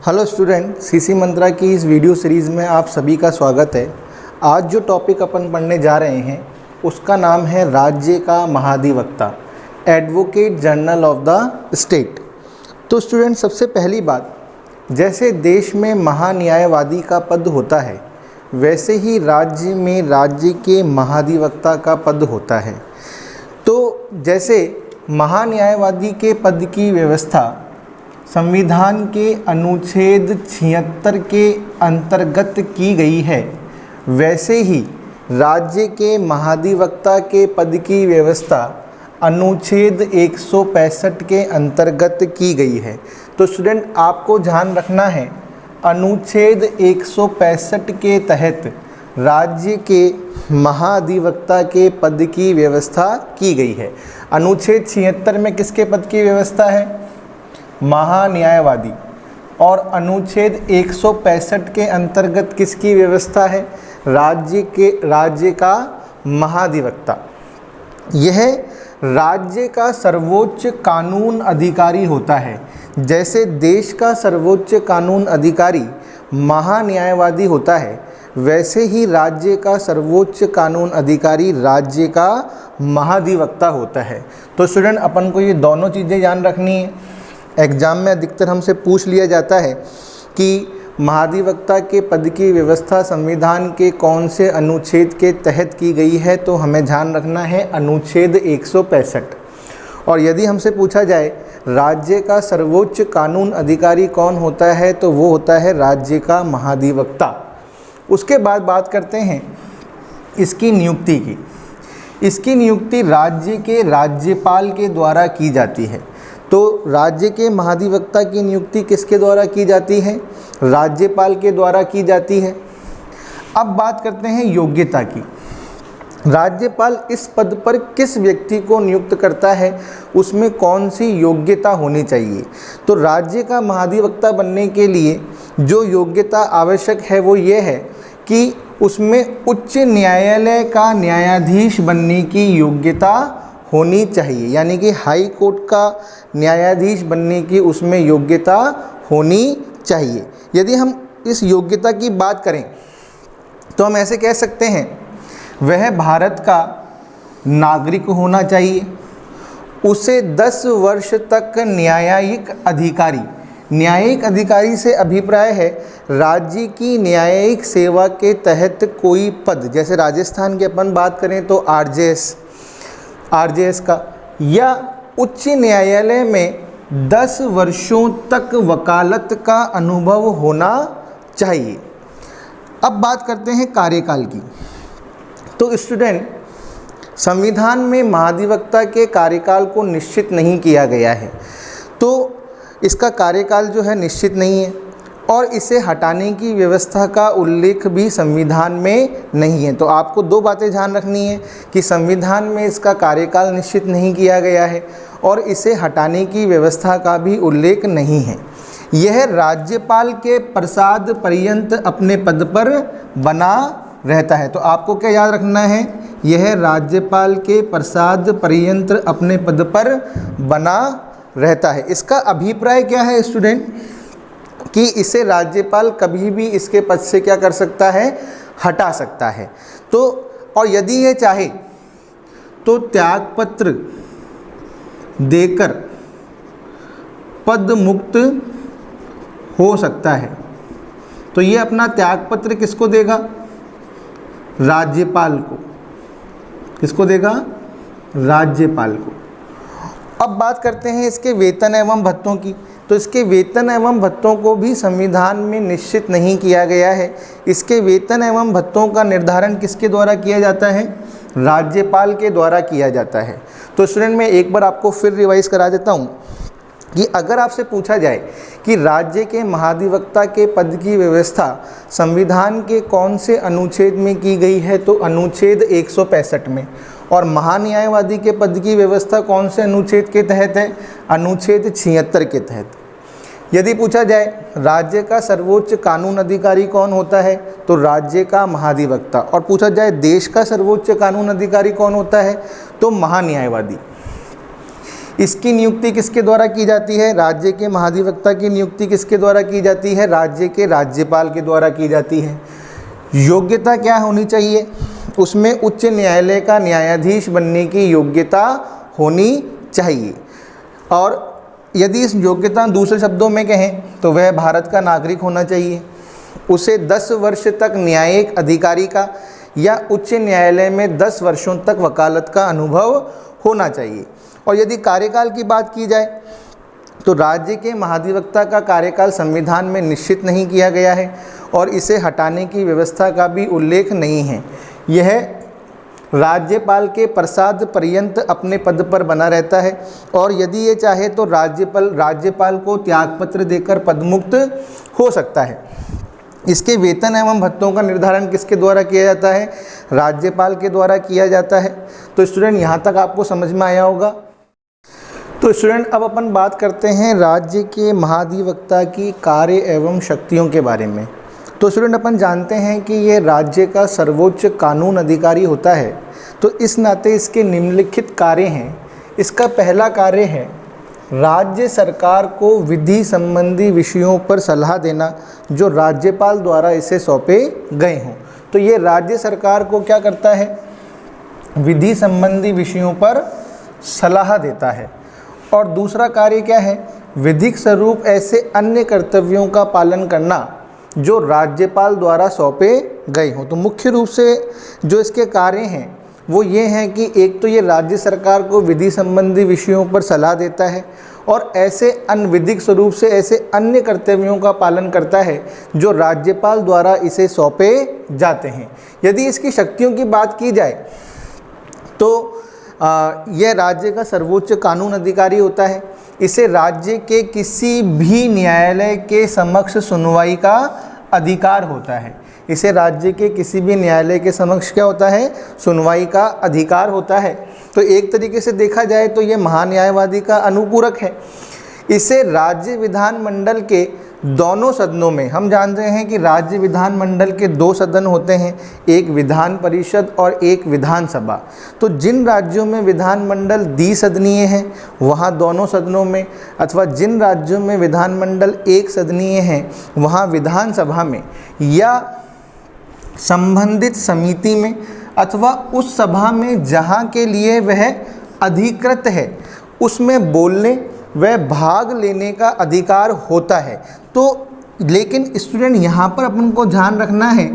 Hello student, CC मंत्रा की इस video series में आप सभी का स्वागत है। आज जो टॉपिक अपन पढ़ने जा रहे हैं उसका नाम है राज्य का महाधिवक्ता, advocate general of the state. तो स्टूडेंट, सबसे पहली बात, जैसे देश में महान्यायवादी का पद होता है वैसे ही राज्य में राज्य के महाधिवक्ता का पद होता है। तो जैसे महान्यायवादी के पद की व्यवस्था संविधान के अनुच्छेद 76 के अंतर्गत की गई है, वैसे ही राज्य के महाधिवक्ता के पद की व्यवस्था अनुच्छेद 165 के अंतर्गत की गई है। तो स्टूडेंट, आपको ध्यान रखना है, अनुच्छेद 165 के तहत राज्य के महाधिवक्ता के पद की व्यवस्था की गई है। अनुच्छेद 76 में किसके पद की व्यवस्था है? महान्यायवादी। और अनुच्छेद 165 के अंतर्गत किसकी व्यवस्था है? राज्य का महाधिवक्ता। यह राज्य का सर्वोच्च कानून अधिकारी होता है। जैसे देश का सर्वोच्च कानून अधिकारी महान्यायवादी होता है, वैसे ही राज्य का सर्वोच्च कानून अधिकारी राज्य का महाधिवक्ता होता है। तो स्टूडेंट, अपन को ये दोनों चीज़ें ध्यान रखनी है। एग्ज़ाम में अधिकतर हमसे पूछ लिया जाता है कि महाधिवक्ता के पद की व्यवस्था संविधान के कौन से अनुच्छेद के तहत की गई है, तो हमें ध्यान रखना है अनुच्छेद 165। और यदि हमसे पूछा जाए राज्य का सर्वोच्च कानून अधिकारी कौन होता है, तो वो होता है राज्य का महाधिवक्ता। उसके बाद बात करते हैं इसकी नियुक्ति की। इसकी नियुक्ति राज्य के राज्यपाल के द्वारा की जाती है। तो राज्य के महाधिवक्ता की नियुक्ति किसके द्वारा की जाती है? राज्यपाल के द्वारा की जाती है। अब बात करते हैं योग्यता की। राज्यपाल इस पद पर किस व्यक्ति को नियुक्त करता है, उसमें कौन सी योग्यता होनी चाहिए? तो राज्य का महाधिवक्ता बनने के लिए जो योग्यता आवश्यक है वो ये है कि उसमें उच्च न्यायालय का न्यायाधीश बनने की योग्यता होनी चाहिए, यानी कि हाई कोर्ट का न्यायाधीश बनने की उसमें योग्यता होनी चाहिए। यदि हम इस योग्यता की बात करें तो हम ऐसे कह सकते हैं, वह भारत का नागरिक होना चाहिए, उसे 10 वर्ष तक न्यायिक अधिकारी से अभिप्राय है राज्य की न्यायिक सेवा के तहत कोई पद, जैसे राजस्थान की अपन बात करें तो आरजेएस का, या उच्च न्यायालय में 10 वर्षों तक वकालत का अनुभव होना चाहिए। अब बात करते हैं कार्यकाल की। तो स्टूडेंट, संविधान में महाधिवक्ता के कार्यकाल को निश्चित नहीं किया गया है, तो इसका कार्यकाल जो है निश्चित नहीं है, और इसे हटाने की व्यवस्था का उल्लेख भी संविधान में नहीं है। तो आपको दो बातें ध्यान रखनी है कि संविधान में इसका कार्यकाल निश्चित नहीं किया गया है और इसे हटाने की व्यवस्था का भी उल्लेख नहीं है। यह राज्यपाल के प्रसाद पर्यंत अपने पद पर बना रहता है। तो आपको क्या याद रखना है? यह राज्यपाल के प्रसाद पर्यंत अपने पद पर बना रहता है। इसका अभिप्राय क्या है स्टूडेंट? कि इसे राज्यपाल कभी भी इसके पद से क्या कर सकता है? हटा सकता है। तो और यदि ये चाहे तो त्यागपत्र देकर पद मुक्त हो सकता है। तो ये अपना त्यागपत्र किसको देगा? राज्यपाल को। किसको देगा? राज्यपाल को। अब बात करते हैं इसके वेतन एवं भत्तों की। तो इसके वेतन एवं भत्तों को भी संविधान में निश्चित नहीं किया गया है। इसके वेतन एवं भत्तों का निर्धारण किसके द्वारा किया जाता है? राज्यपाल के द्वारा किया जाता है। तो स्टूडेंट, मैं एक बार आपको फिर रिवाइज करा देता हूँ कि अगर आपसे पूछा जाए कि राज्य के महाधिवक्ता के पद की व्यवस्था संविधान के कौन से अनुच्छेद में की गई है, तो अनुच्छेद 165 में। और महान्यायवादी के पद की व्यवस्था कौन से अनुच्छेद के तहत है? अनुच्छेद 76 के तहत। यदि पूछा जाए राज्य का सर्वोच्च कानून अधिकारी कौन होता है, तो राज्य का महाधिवक्ता। और पूछा जाए देश का सर्वोच्च कानून अधिकारी कौन होता है, तो महान्यायवादी। इसकी नियुक्ति किसके द्वारा की जाती है? राज्य के महाधिवक्ता की नियुक्ति किसके द्वारा की जाती है? राज्य के राज्यपाल के द्वारा की जाती है। योग्यता क्या होनी चाहिए? उसमें उच्च न्यायालय का न्यायाधीश बनने की योग्यता होनी चाहिए। और यदि इस योग्यता दूसरे शब्दों में कहें तो वह भारत का नागरिक होना चाहिए। उसे 10 वर्ष तक न्यायिक अधिकारी का या उच्च न्यायालय में 10 वर्षों तक वकालत का अनुभव होना चाहिए। और यदि कार्यकाल की बात की जाए तो राज्य के महाधिवक्ता का कार्यकाल संविधान में निश्चित नहीं किया गया है और इसे हटाने की व्यवस्था का भी उल्लेख नहीं है। यह राज्यपाल के प्रसाद पर्यंत अपने पद पर बना रहता है और यदि ये चाहे तो राज्यपाल को त्यागपत्र देकर पदमुक्त हो सकता है। इसके वेतन एवं भत्तों का निर्धारण किसके द्वारा किया जाता है? राज्यपाल के द्वारा किया जाता है। तो स्टूडेंट यहाँ तक आपको समझ में आया होगा। तो स्टूडेंट अब अपन बात करते हैं राज्य के महाधिवक्ता की कार्य एवं शक्तियों के बारे में। तो स्टूडेंट अपन जानते हैं कि ये राज्य का सर्वोच्च कानून अधिकारी होता है, तो इस नाते इसके निम्नलिखित कार्य हैं। इसका पहला कार्य है राज्य सरकार को विधि संबंधी विषयों पर सलाह देना जो राज्यपाल द्वारा इसे सौंपे गए हों। तो ये राज्य सरकार को क्या करता है? विधि संबंधी विषयों पर सलाह देता है। और दूसरा कार्य क्या है? विधिक स्वरूप ऐसे अन्य कर्तव्यों का पालन करना जो राज्यपाल द्वारा सौंपे गए हों। तो मुख्य रूप से जो इसके कार्य हैं वो ये हैं कि एक तो ये राज्य सरकार को विधि संबंधी विषयों पर सलाह देता है और ऐसे अनविधिक स्वरूप से ऐसे अन्य कर्तव्यों का पालन करता है जो राज्यपाल द्वारा इसे सौंपे जाते हैं। यदि इसकी शक्तियों की बात की जाए तो यह राज्य का सर्वोच्च कानून अधिकारी होता है। इसे राज्य के किसी भी न्यायालय के समक्ष सुनवाई का अधिकार होता है। इसे राज्य के किसी भी न्यायालय के समक्ष क्या होता है? सुनवाई का अधिकार होता है। तो एक तरीके से देखा जाए तो ये महान्यायवादी का अनुपूरक है। इसे राज्य विधानमंडल के दोनों सदनों में, हम जानते हैं कि राज्य विधानमंडल के 2 सदन होते हैं, एक विधान परिषद और एक विधानसभा। तो जिन राज्यों में विधानमंडल द्विसदनीय है वहाँ दोनों सदनों में, अथवा जिन राज्यों में विधानमंडल एक सदनीय है वहाँ विधानसभा में या संबंधित समिति में अथवा उस सभा में जहाँ के लिए वह अधिकृत है उसमें बोलने व भाग लेने का अधिकार होता है। तो लेकिन स्टूडेंट यहाँ पर अपन को ध्यान रखना है,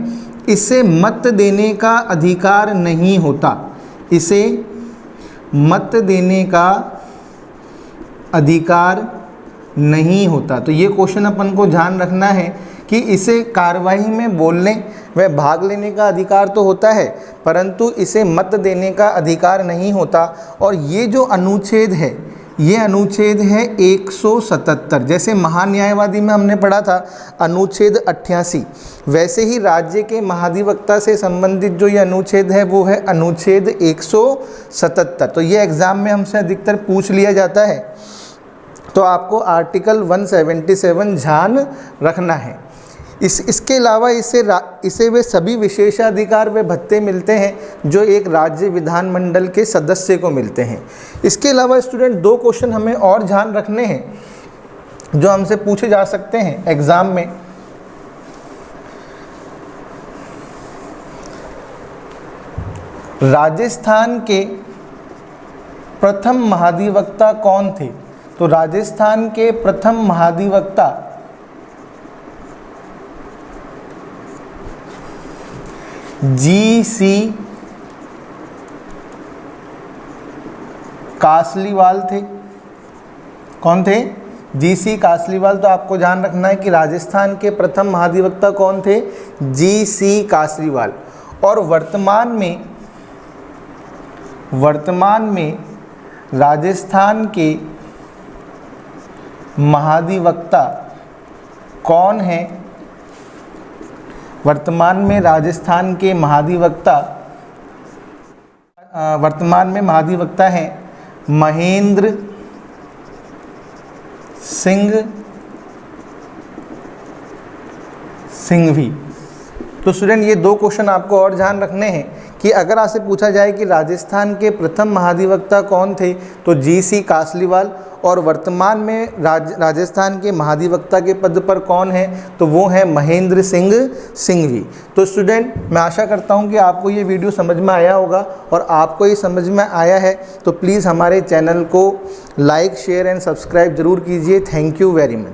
इसे मत देने का अधिकार नहीं होता। इसे मत देने का अधिकार नहीं होता। तो ये क्वेश्चन अपन को ध्यान रखना है कि इसे कार्यवाही में बोलने व भाग लेने का अधिकार तो होता है परंतु इसे मत देने का अधिकार नहीं होता। और ये जो अनुच्छेद है ये अनुच्छेद है 177। जैसे महान्यायवादी में हमने पढ़ा था अनुच्छेद 88, वैसे ही राज्य के महाधिवक्ता से संबंधित जो ये अनुच्छेद है वो है अनुच्छेद 177। तो ये एग्ज़ाम में हमसे अधिकतर पूछ लिया जाता है। तो आपको आर्टिकल 177 ध्यान रखना है। इसके अलावा इसे वे सभी विशेषाधिकार व भत्ते मिलते हैं जो एक राज्य विधानमंडल के सदस्य को मिलते हैं। इसके अलावा स्टूडेंट 2 क्वेश्चन हमें और ध्यान रखने हैं जो हमसे पूछे जा सकते हैं एग्ज़ाम में। राजस्थान के प्रथम महाधिवक्ता कौन थे? तो राजस्थान के प्रथम महाधिवक्ता जी.सी. कासलीवाल थे। कौन थे? जी.सी. कासलीवाल। तो आपको ध्यान रखना है कि राजस्थान के प्रथम महाधिवक्ता कौन थे? जी.सी. कासलीवाल। और वर्तमान में राजस्थान के महाधिवक्ता कौन हैं? वर्तमान में राजस्थान के महाधिवक्ता हैं महेंद्र सिंघवी। तो स्टूडेंट ये 2 क्वेश्चन आपको और ध्यान रखने हैं कि अगर आपसे पूछा जाए कि राजस्थान के प्रथम महाधिवक्ता कौन थे, तो जी.सी. कासलीवाल। और वर्तमान में राजस्थान के महाधिवक्ता के पद पर कौन है, तो वो है महेंद्र सिंह सिंघवी। तो स्टूडेंट, मैं आशा करता हूँ कि आपको ये वीडियो समझ में आया होगा, और आपको ये समझ में आया है तो प्लीज़ हमारे चैनल को लाइक, शेयर एंड सब्सक्राइब ज़रूर कीजिए। Thank you very much.